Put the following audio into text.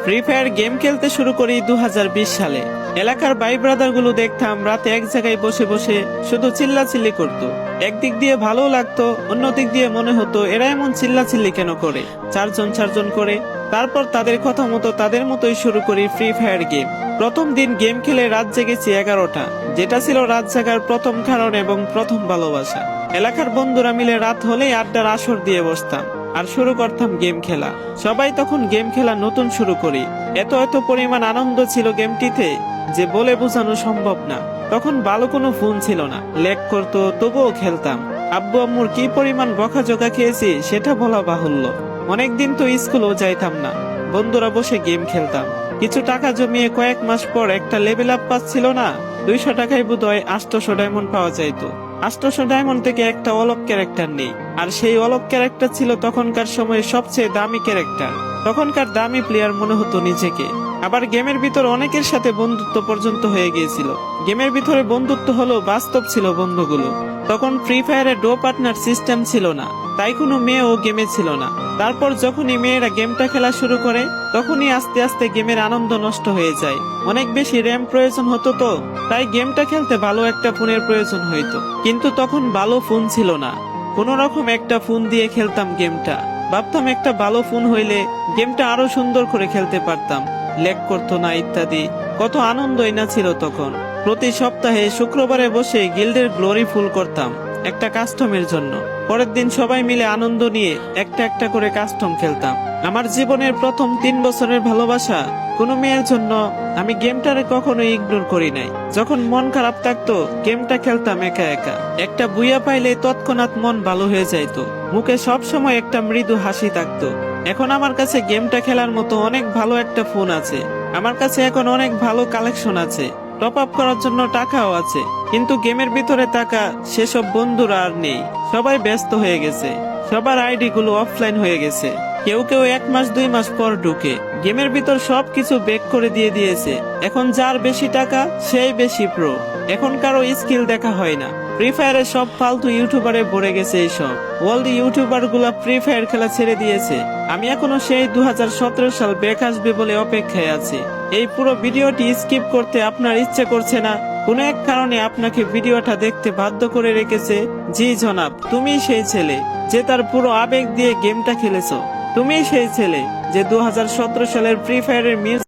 Free fire game খেলতে শুরু করি 2020 সালে। এলাকার ভাই ব্রাদার গুলো দেখতাম রাতে এক জায়গায় বসে বসে শুধু চিল্লাচিল্লি করতো। একদিক দিয়ে ভালো লাগতো, অন্য দিক দিয়ে মনে হতো এরা এমন চিল্লাচিল্লি কেন করে, চারজন চারজন করে। তারপর তাদের কথা মতো তাদের মতোই শুরু করি ফ্রি ফায়ার গেম। প্রথম দিন গেম খেলে রাত জেগেছি 11টা, যেটা ছিল রাত জাগার প্রথম কারণ এবং প্রথম ভালোবাসা। এলাকার বন্ধুরা মিলে রাত হলেই আড্ডার আসর দিয়ে বসতাম আর শুরু করতাম গেম খেলা। সবাই তখন গেম খেলা নতুন শুরু করি, এত এত পরিমাণ আনন্দ ছিল গেমটিতে যে বলে বোঝানো সম্ভব না। তখন ভালো কোনো ফোন ছিল না, ল্যাগ করতো তবুও খেলতাম। আব্বু আম্মুর কি পরিমাণ বকাঝকা খেয়েছি সেটা বলা বাহুল্য। অনেকদিন তো স্কুলেও যাইতাম না, বন্ধুরা বসে গেম খেলতাম। কিছু টাকা জমিয়ে কয়েক মাস পর একটা লেভেল আপ পাচ্ছিল না, 200 টাকায় বোধহয় 800 ডায়মন্ড পাওয়া যাইতো। 800 ডায়মন্ড থেকে একটা অলক ক্যারেক্টার নেই, আর সেই অলক ক্যারেক্টার ছিল তখনকার সময়ে সবচেয়ে দামি ক্যারেক্টার। তখনকার দামি প্লেয়ার মনে হতো নিজেকে। আবার গেমের ভিতর অনেকের সাথে বন্ধুত্ব পর্যন্ত হয়ে গিয়েছিল। গেমের ভিতরে বন্ধুত্ব হলো বাস্তব ছিল বন্ধুগুলো। তখন ফ্রি ফায়ারে ডো পার্টনার সিস্টেম ছিল না, তাই কোনো মেয়েও গেমে ছিল না। তারপর যখনই মেয়েরা গেমটা খেলা শুরু করে তখনই আস্তে আস্তে গেমের আনন্দ নষ্ট হয়ে যায়। অনেক বেশি র্যাম প্রয়োজন হতো, তো তাই গেমটা খেলতে ভালো একটা ফোনের প্রয়োজন হইতো। কিন্তু তখন ভালো ফোন ছিল না, কোন রকম একটা ফোন দিয়ে খেলতাম গেমটা। ভাবতাম একটা ভালো ফোন হইলে গেমটা আরো সুন্দর করে খেলতে পারতাম, ল্যাগ করতো না ইত্যাদি। কত আনন্দই না ছিল তখন। প্রতি সপ্তাহে শুক্রবারে বসে গিল্ডের গ্লোরি ফুল করতাম একটা কাস্টমের জন্য। পরের দিন সবাই মিলে আনন্দ নিয়ে একটা একটা করে কাস্টম খেলতাম। আমার জীবনের প্রথম 3 বছরের ভালোবাসা কোনো মেয়ের জন্য আমি গেমটারে কখনোই ইগনোর করি নাই। যখন মন খারাপ থাকতো গেমটা খেলতাম একা একা। একটা বুইয়া পাইলে তৎক্ষণাৎ মন ভালো হয়ে যাইতো, মুখে সব সময় একটা মৃদু হাসি থাকতো। এখন আমার কাছে গেমটা খেলার মতো অনেক ভালো একটা ফোন আছে, আমার কাছে এখন অনেক ভালো কালেকশন আছে, টপ আপ করার জন্য টাকাও আছে। কিন্তু গেমের ভিতরে থাকা সেসব বন্ধুরা আর নেই, সবাই ব্যস্ত হয়ে গেছে, সবার আইডি গুলো অফলাইন হয়ে গেছে। কেউ কেউ 1 মাস 2 মাস পর ঢুকে গেমের ভিতর সবকিছু বেক করে দিয়েছে। এখন যার বেশি টাকা সেই বেশি প্রো, এখন কারো স্কিল দেখা হয় না। ফ্রি ফায়ারে সব ফালতু ইউটিউবারে ভরে গেছে। এইসব ওয়ার্ল্ড ইউটিউবার গুলা ফ্রি ফায়ার খেলা ছেড়ে দিয়েছে। আমি এখনো সেই 2017 সাল ব্যাক আসবে বলে অপেক্ষায় আছি। এই পুরো ভিডিওটি স্কিপ করতে আপনার ইচ্ছে করছে না, কোনো এক কারণে আপনাকে ভিডিওটা দেখতে বাধ্য করে রেখেছে। জি জনাব, তুমি সেই ছেলে যে তার পুরো আবেগ দিয়ে গেমটা খেলেছো। তুমি সেই ছেলে যে 2017 সালের ফ্রি ফায়ারের মিউজিক